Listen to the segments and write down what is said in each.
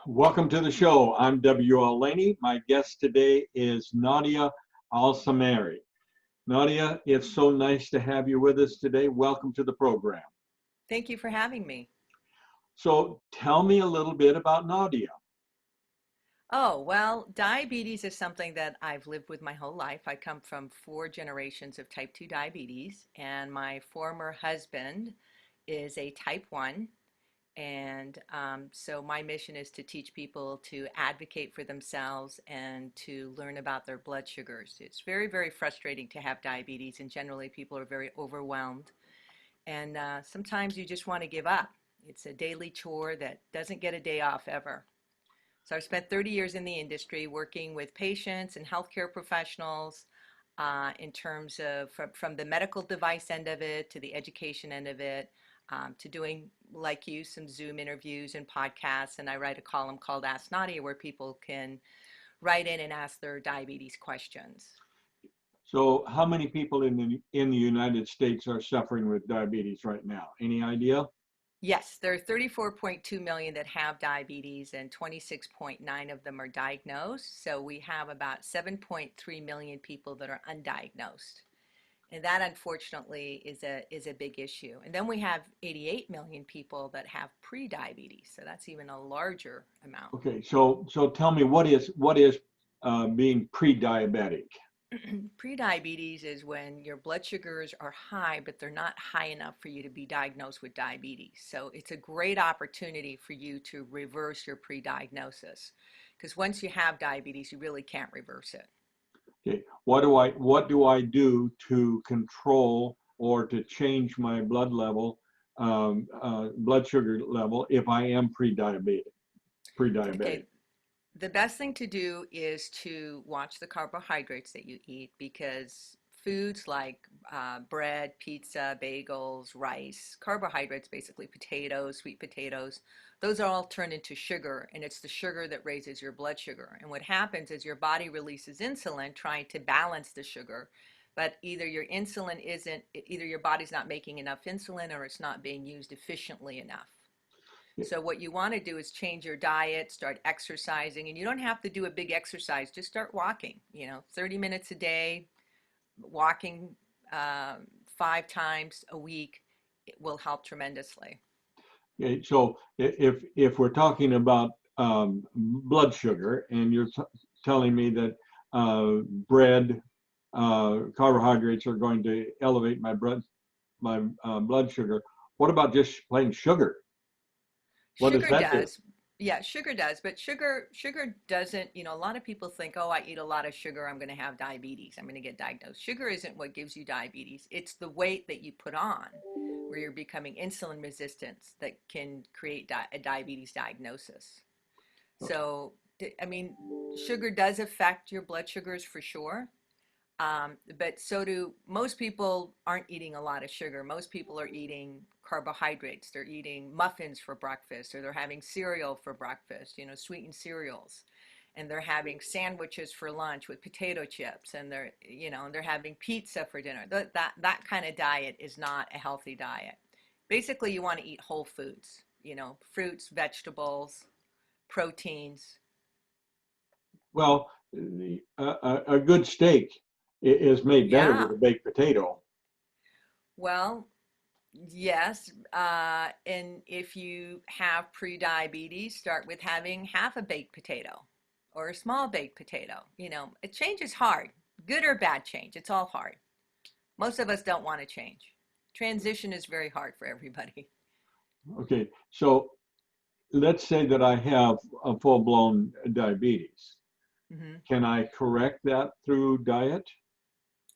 Welcome to the show. I'm W.L. Laney. My guest today is Nadia Al-Samarrie. Nadia, it's so nice to have you with us today. Welcome to the program. Thank you for having me. So tell me a little bit about Nadia. Oh, well, diabetes is something that I've lived with my whole life. I come from four generations of type 2 diabetes, and my former husband is a type 1. And so my mission is to teach people to advocate for themselves and to learn about their blood sugars. It's very, very frustrating to have diabetes, and generally people are very overwhelmed. And sometimes you just want to give up. It's a daily chore that doesn't get a day off ever. So I've spent 30 years in the industry working with patients and healthcare professionals in terms of from the medical device end of it to the education end of it to doing, like you, some Zoom interviews and podcasts. And I write a column called Ask Nadia where people can write in and ask their diabetes questions. So how many people in the United States are suffering with diabetes right now? Any idea? Yes, there are 34.2 million that have diabetes and 26.9 of them are diagnosed. So we have about 7.3 million people that are undiagnosed. And that unfortunately is a big issue. And then we have 88 million people that have pre-diabetes. So that's even a larger amount. Okay, so tell me what is being pre-diabetic? Pre-diabetes is when your blood sugars are high, but they're not high enough for you to be diagnosed with diabetes. So it's a great opportunity for you to reverse your pre-diagnosis. Because once you have diabetes, you really can't reverse it. Okay, what do I do to control or to change my blood sugar level if I am pre-diabetic? Pre-diabetic. Okay, the best thing to do is to watch the carbohydrates that you eat because foods like bread, pizza, bagels, rice, carbohydrates, basically potatoes, sweet potatoes, those are all turned into sugar, and it's the sugar that raises your blood sugar. And what happens is your body releases insulin trying to balance the sugar, but either your body's not making enough insulin or it's not being used efficiently enough. So what you want to do is change your diet, start exercising, and you don't have to do a big exercise. Just start walking, 30 minutes a day, walking 5 times a week. It will help tremendously. Okay, so if we're talking about blood sugar, and you're telling me that bread, carbohydrates are going to elevate my blood sugar, what about just plain sugar? What does Sugar that do? does. Yeah, sugar does, but sugar doesn't, a lot of people think, "Oh, I eat a lot of sugar, I'm going to have diabetes. I'm going to get diagnosed." Sugar isn't what gives you diabetes. It's the weight that you put on where you're becoming insulin resistant that can create a diabetes diagnosis. So, I mean, sugar does affect your blood sugars for sure. But so do most people aren't eating a lot of sugar. Most people are eating carbohydrates. They're eating muffins for breakfast, or they're having cereal for breakfast, sweetened cereals. And they're having sandwiches for lunch with potato chips, and they're having pizza for dinner. That kind of diet is not a healthy diet. Basically, you want to eat whole foods, fruits, vegetables, proteins. Well, a good steak is made better with Yeah. a baked potato. Well, yes, and if you have pre-diabetes, start with having half a baked potato or a small baked potato. A change is hard, good or bad change. It's all hard. Most of us don't want to change. Transition is very hard for everybody. Okay, so let's say that I have a full-blown diabetes. Hmm. Can I correct that through diet?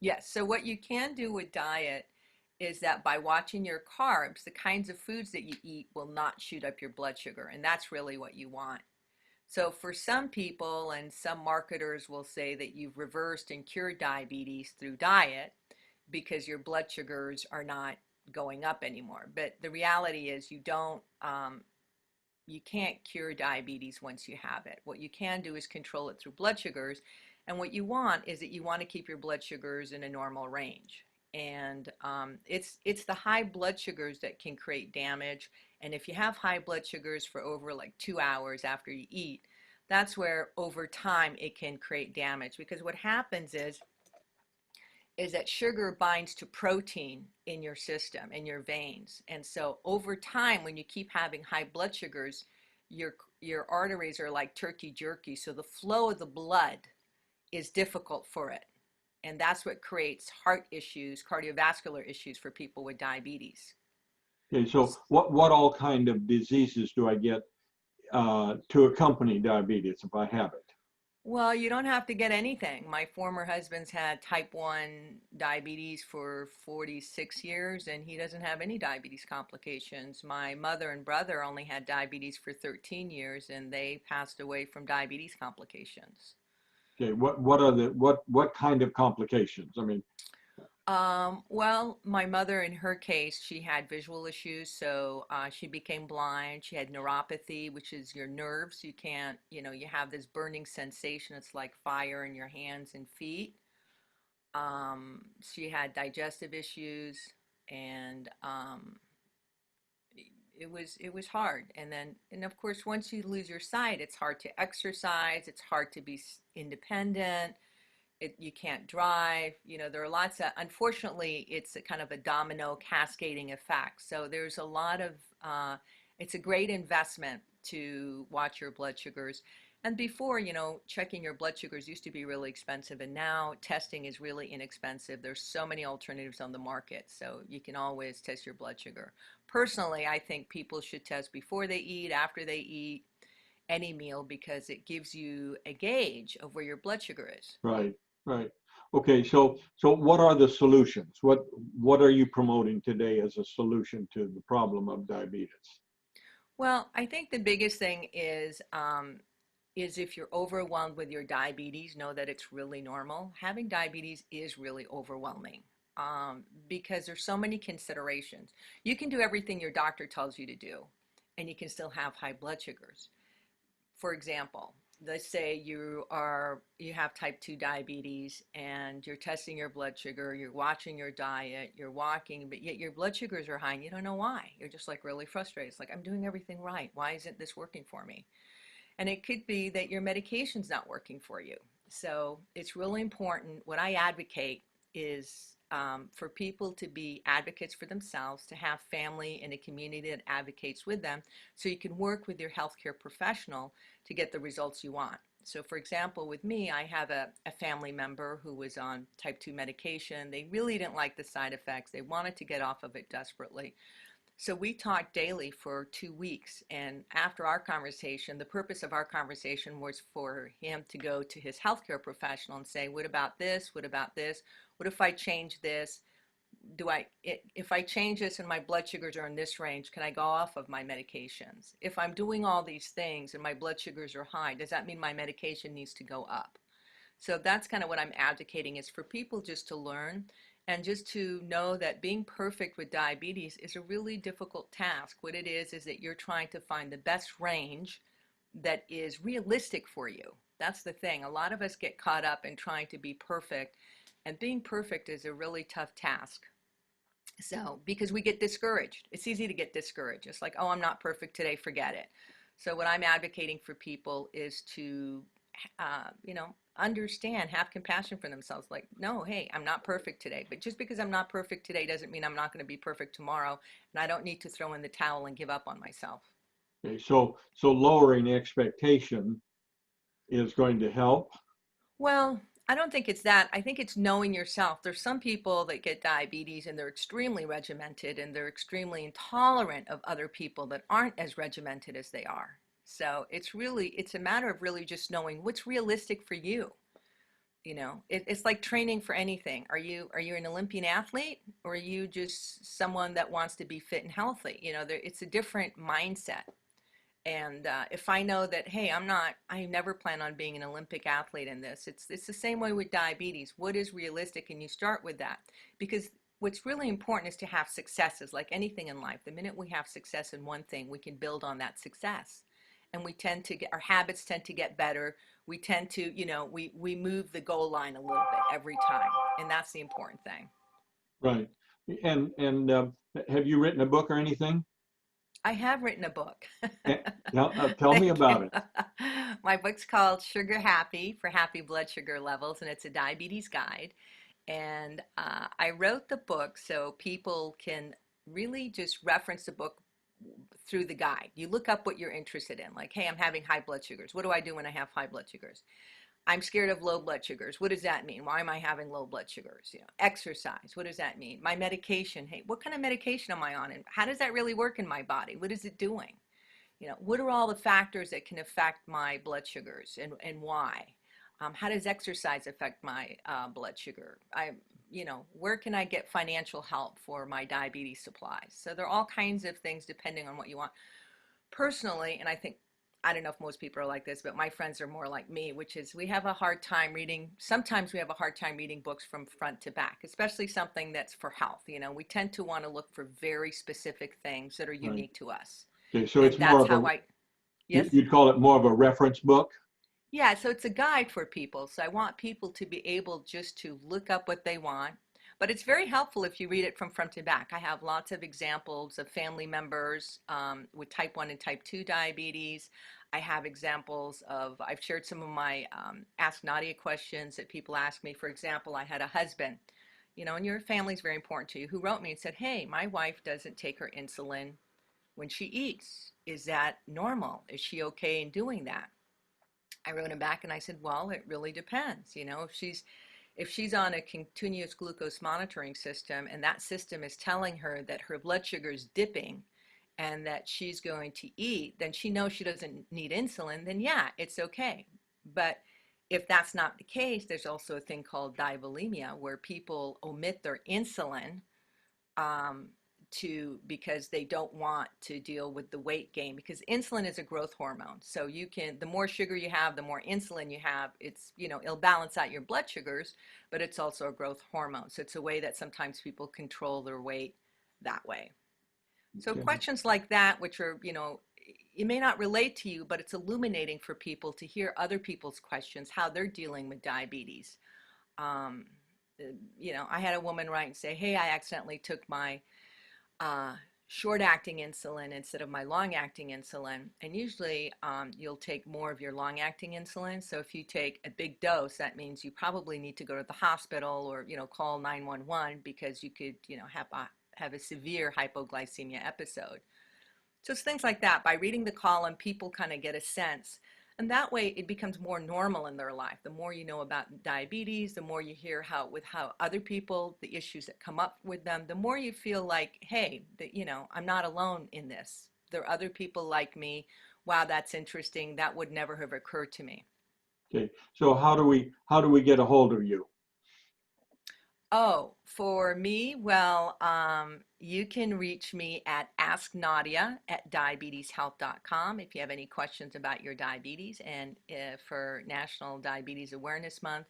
Yes, so what you can do with diet is that by watching your carbs, the kinds of foods that you eat will not shoot up your blood sugar, and that's really what you want. So for some people, and some marketers will say that you've reversed and cured diabetes through diet because your blood sugars are not going up anymore. But the reality is you can't cure diabetes once you have it. What you can do is control it through blood sugars. And what you want is that you want to keep your blood sugars in a normal range. And it's the high blood sugars that can create damage. And if you have high blood sugars for over like 2 hours after you eat, that's where over time it can create damage, because what happens is that sugar binds to protein in your system, in your veins. And so over time, when you keep having high blood sugars, your arteries are like turkey jerky. So the flow of the blood is difficult for it. And that's what creates heart issues, cardiovascular issues for people with diabetes. Okay, so what all kind of diseases do I get to accompany diabetes if I have it? Well, you don't have to get anything. My former husband's had type 1 diabetes for 46 years, and he doesn't have any diabetes complications. My mother and brother only had diabetes for 13 years, and they passed away from diabetes complications. Okay, what are the what kind of complications? I mean, Well, my mother, in her case, she had visual issues, so she became blind. She had neuropathy, which is your nerves. You can't, you have this burning sensation. It's like fire in your hands and feet. She had digestive issues, and it was hard. And of course, once you lose your sight, it's hard to exercise. It's hard to be independent. You can't drive. There are lots of, unfortunately, it's a kind of a domino cascading effect. So there's a lot of, it's a great investment to watch your blood sugars. And before, checking your blood sugars used to be really expensive, and now testing is really inexpensive. There's so many alternatives on the market, so you can always test your blood sugar. Personally, I think people should test before they eat, after they eat, any meal, because it gives you a gauge of where your blood sugar is. right, right. Okay, so what are the solutions? What are you promoting today as a solution to the problem of diabetes? Well, I think the biggest thing is if you're overwhelmed with your diabetes, know that it's really normal. Having diabetes is really overwhelming, because there's so many considerations. You can do everything your doctor tells you to do, and you can still have high blood sugars. For example, let's say you have type 2 diabetes and you're testing your blood sugar, you're watching your diet, you're walking, but yet your blood sugars are high and you don't know why. You're just like really frustrated. It's like, I'm doing everything right. Why isn't this working for me? And it could be that your medication's not working for you. So it's really important. What I advocate is, for people to be advocates for themselves, to have family and a community that advocates with them, so you can work with your healthcare professional to get the results you want. So for example, with me, I have a family member who was on type 2 medication. They really didn't like the side effects. They wanted to get off of it desperately. So we talked daily for 2 weeks. And after our conversation, the purpose of our conversation was for him to go to his healthcare professional and say, what about this? What about this? What if I change this? If I change this and my blood sugars are in this range, can I go off of my medications? If I'm doing all these things and my blood sugars are high, does that mean my medication needs to go up? So that's kind of what I'm advocating, is for people just to learn and just to know that being perfect with diabetes is a really difficult task. What it is that you're trying to find the best range that is realistic for you. That's the thing. A lot of us get caught up in trying to be perfect, and being perfect is a really tough task. So, because we get discouraged, it's easy to get discouraged. It's like, oh, I'm not perfect today, forget it. So, what I'm advocating for people is to, understand, have compassion for themselves. Like, no, hey, I'm not perfect today. But just because I'm not perfect today doesn't mean I'm not going to be perfect tomorrow. And I don't need to throw in the towel and give up on myself. Okay, so lowering expectation is going to help. Well, I don't think it's that. I think it's knowing yourself. There's some people that get diabetes and they're extremely regimented and they're extremely intolerant of other people that aren't as regimented as they are. So it's a matter of really just knowing what's realistic for you. It's like training for anything. Are you an Olympian athlete, or are you just someone that wants to be fit and healthy? It's a different mindset. And if I know that, hey, I never plan on being an Olympic athlete in this. It's the same way with diabetes. What is realistic? And you start with that, because what's really important is to have successes, like anything in life. The minute we have success in one thing, we can build on that success. And our habits tend to get better. We tend to, we move the goal line a little bit every time. And that's the important thing. Right. And have you written a book or anything? I have written a book. Eh, tell me Thank you. about it. My book's called Sugar Happy for Happy Blood Sugar Levels, and it's a diabetes guide. And I wrote the book so people can really just reference the book through the guide. You look up what you're interested in, like, hey, I'm having high blood sugars. What do I do when I have high blood sugars? I'm scared of low blood sugars. What does that mean? Why am I having low blood sugars? Exercise. What does that mean? My medication. Hey, what kind of medication am I on? And how does that really work in my body? What is it doing? What are all the factors that can affect my blood sugars and why? How does exercise affect my blood sugar? Where can I get financial help for my diabetes supplies? So there are all kinds of things depending on what you want. Personally, and I don't know if most people are like this, but my friends are more like me, which is we have a hard time reading. Sometimes we have a hard time reading books from front to back, especially something that's for health. We tend to want to look for very specific things that are Right. unique to us. Okay, so And it's more that's of how a, yes? you'd call it more of a reference book? Yeah, so it's a guide for people. So I want people to be able just to look up what they want. But it's very helpful if you read it from front to back. I have lots of examples of family members with type 1 and type 2 diabetes. I have examples of, I've shared some of my Ask Nadia questions that people ask me. For example, I had a husband, and your family is very important to you, who wrote me and said, hey, my wife doesn't take her insulin when she eats. Is that normal? Is she okay in doing that? I wrote him back and I said, well, it really depends. If she's on a continuous glucose monitoring system and that system is telling her that her blood sugar is dipping and that she's going to eat, then she knows she doesn't need insulin, then yeah, it's okay. But if that's not the case, there's also a thing called diabulimia where people omit their insulin um, because they don't want to deal with the weight gain, because insulin is a growth hormone. So the more sugar you have, the more insulin you have, it'll balance out your blood sugars, but it's also a growth hormone. So it's a way that sometimes people control their weight that way. So Okay. questions like that, which are, it may not relate to you, but it's illuminating for people to hear other people's questions, how they're dealing with diabetes. Um, I had a woman write and say, hey, I accidentally took my uh, short acting insulin instead of my long acting insulin. And usually you'll take more of your long acting insulin. So if you take a big dose, that means you probably need to go to the hospital or, call 911 because you could, have a severe hypoglycemia episode. So it's things like that. By reading the column, people kind of get a sense. And that way it becomes more normal in their life. The more you know about diabetes, the more you hear how other people, the issues that come up with them, the more you feel like, hey, I'm not alone in this. There are other people like me. Wow, that's interesting. That would never have occurred to me. Okay. So how do we get a hold of you? Oh, for me, well, you can reach me at asknadia@diabeteshealth.com if you have any questions about your diabetes. And for National Diabetes Awareness Month,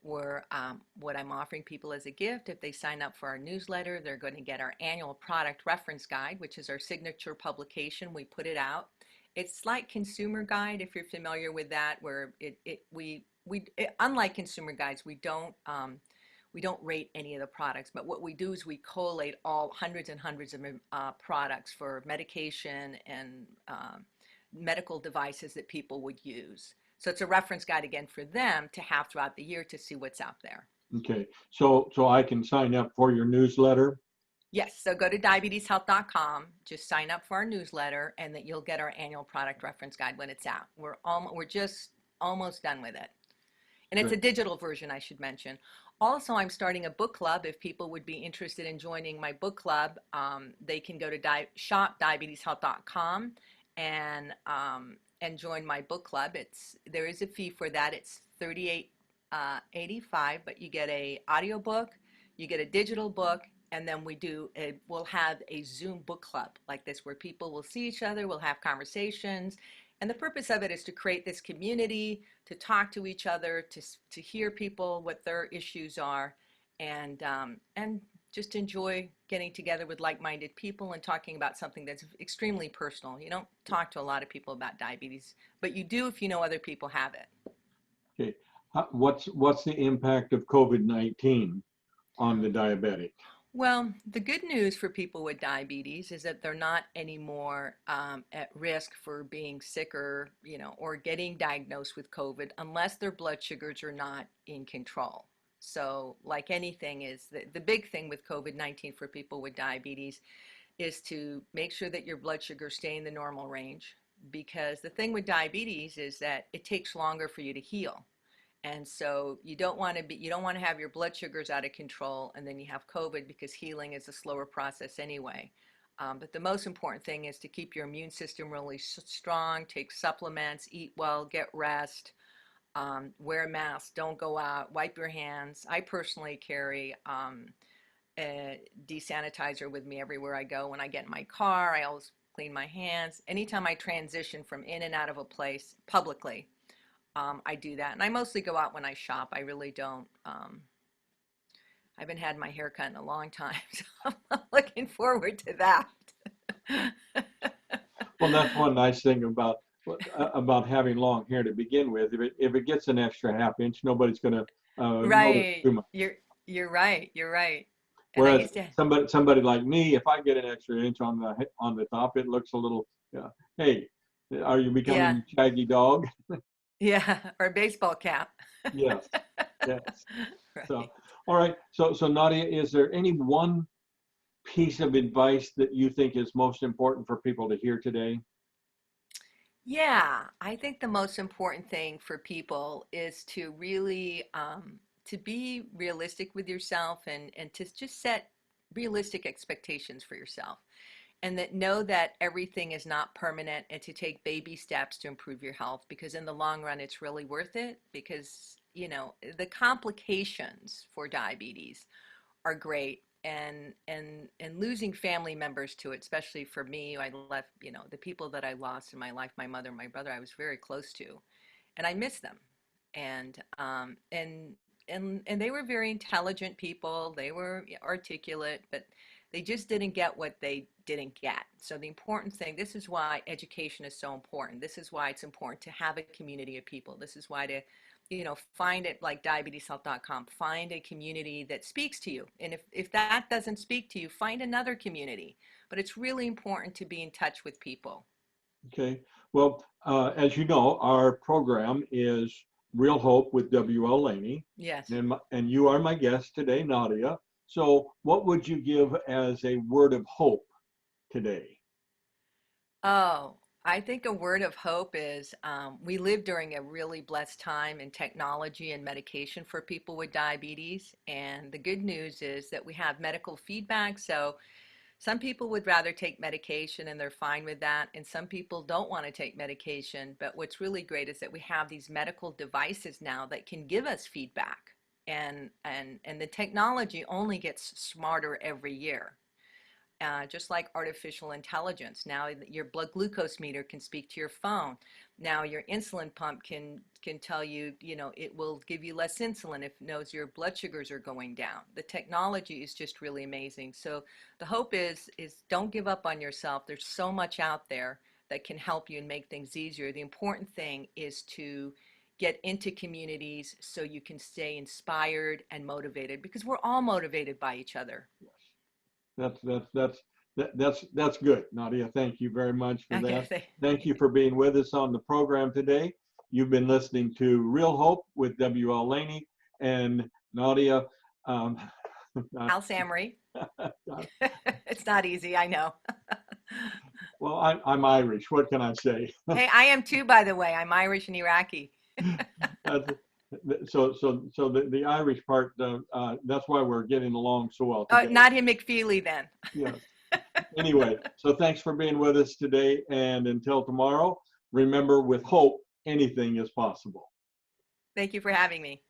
what I'm offering people as a gift, if they sign up for our newsletter, they're going to get our annual product reference guide, which is our signature publication. We put it out. It's like Consumer Guide, if you're familiar with that, where unlike Consumer Guides, we don't rate any of the products, but what we do is we collate all hundreds and hundreds of products for medication and medical devices that people would use. So it's a reference guide again for them to have throughout the year to see what's out there. Okay. So I can sign up for your newsletter? Yes, so go to diabeteshealth.com, just sign up for our newsletter, and that you'll get our annual product reference guide when it's out. We're just almost done with it. And it's a Good. digital version, I should mention. Also, I'm starting a book club. If people would be interested in joining my book club, they can go to shop.diabeteshealth.com and join my book club. There is a fee for that. It's $38.85, but you get a audiobook, you get a digital book, and then we'll have a Zoom book club like this where people will see each other, we'll have conversations. And the purpose of it is to create this community, to talk to each other, to hear people, what their issues are, and just enjoy getting together with like-minded people and talking about something that's extremely personal. You don't talk to a lot of people about diabetes, but you do if you know other people have it. Okay. What's the impact of COVID-19 on the diabetic? Well, the good news for people with diabetes is that they're not anymore at risk for being sicker, or getting diagnosed with COVID unless their blood sugars are not in control. So, like anything, is the big thing with COVID-19 for people with diabetes is to make sure that your blood sugars stay in the normal range. Because the thing with diabetes is that it takes longer for you to heal. And so you don't want to have your blood sugars out of control and then you have COVID, because healing is a slower process anyway. But the most important thing is to keep your immune system really strong, take supplements, eat well, get rest, wear a mask, don't go out, wipe your hands. I personally carry a desanitizer with me everywhere I go. When I get in my car, I always clean my hands. Anytime I transition from in and out of a place publicly, I do that. And I mostly go out when I shop. I really don't. I haven't had my hair cut in a long time, so I'm looking forward to that. Well, that's one nice thing about having long hair to begin with. If it gets an extra half inch, nobody's going to notice Right. too much. You're right. You're right. And I Whereas used to, somebody like me, if I get an extra inch on the top, it looks a little. Hey, are you yeah, becoming Shaggy Dog? yeah, or a baseball cap. Yes, yes. So, Right. all right. So Nadia, is there any one piece of advice that you think is most important for people to hear today? Yeah, I think the most important thing for people is to really to be realistic with yourself, and to just set realistic expectations for yourself. And that know that everything is not permanent, and to take baby steps to improve your health, because in the long run it's really worth it. Because the complications for diabetes are great, and losing family members to it, especially for me. I left, the people that I lost in my life, my mother, my brother, I was very close to, and I miss them. And um and and and they were very intelligent people. They were articulate, but they just didn't get what they didn't get. So the important thing, this is why education is so important. This is why it's important to have a community of people. This is why to find it, like diabeteshealth.com, find a community that speaks to you. And if that doesn't speak to you, find another community. But it's really important to be in touch with people. Okay. Well, as you know, our program is Real Hope with W.L. Laney, Yes. and you are my guest today, Nadia. So, what would you give as a word of hope today? Oh, I think a word of hope is, we live during a really blessed time in technology and medication for people with diabetes. And the good news is that we have medical feedback. So some people would rather take medication and they're fine with that. And some people don't want to take medication. But what's really great is that we have these medical devices now that can give us feedback. And the technology only gets smarter every year. Just like artificial intelligence. Now your blood glucose meter can speak to your phone. Now your insulin pump can tell you, it will give you less insulin if it knows your blood sugars are going down. The technology is just really amazing. So the hope is don't give up on yourself. There's so much out there that can help you and make things easier. The important thing is to get into communities so you can stay inspired and motivated, because we're all motivated by each other. That's that's that's that's good, Nadia. Thank you very much for that. Okay. Thank you for being with us on the program today. You've been listening to Real Hope with W.L. Laney and Nadia. Um, Al-Samarrie. It's not easy, I know. well, I'm Irish. What can I say? Hey, I am too, by the way. I'm Irish and Iraqi. That's- so the Irish part, that's why we're getting along so well Oh, together. Nadia McFeely then. Yes. Anyway, so thanks for being with us today. And until tomorrow, remember, with hope, anything is possible. Thank you for having me.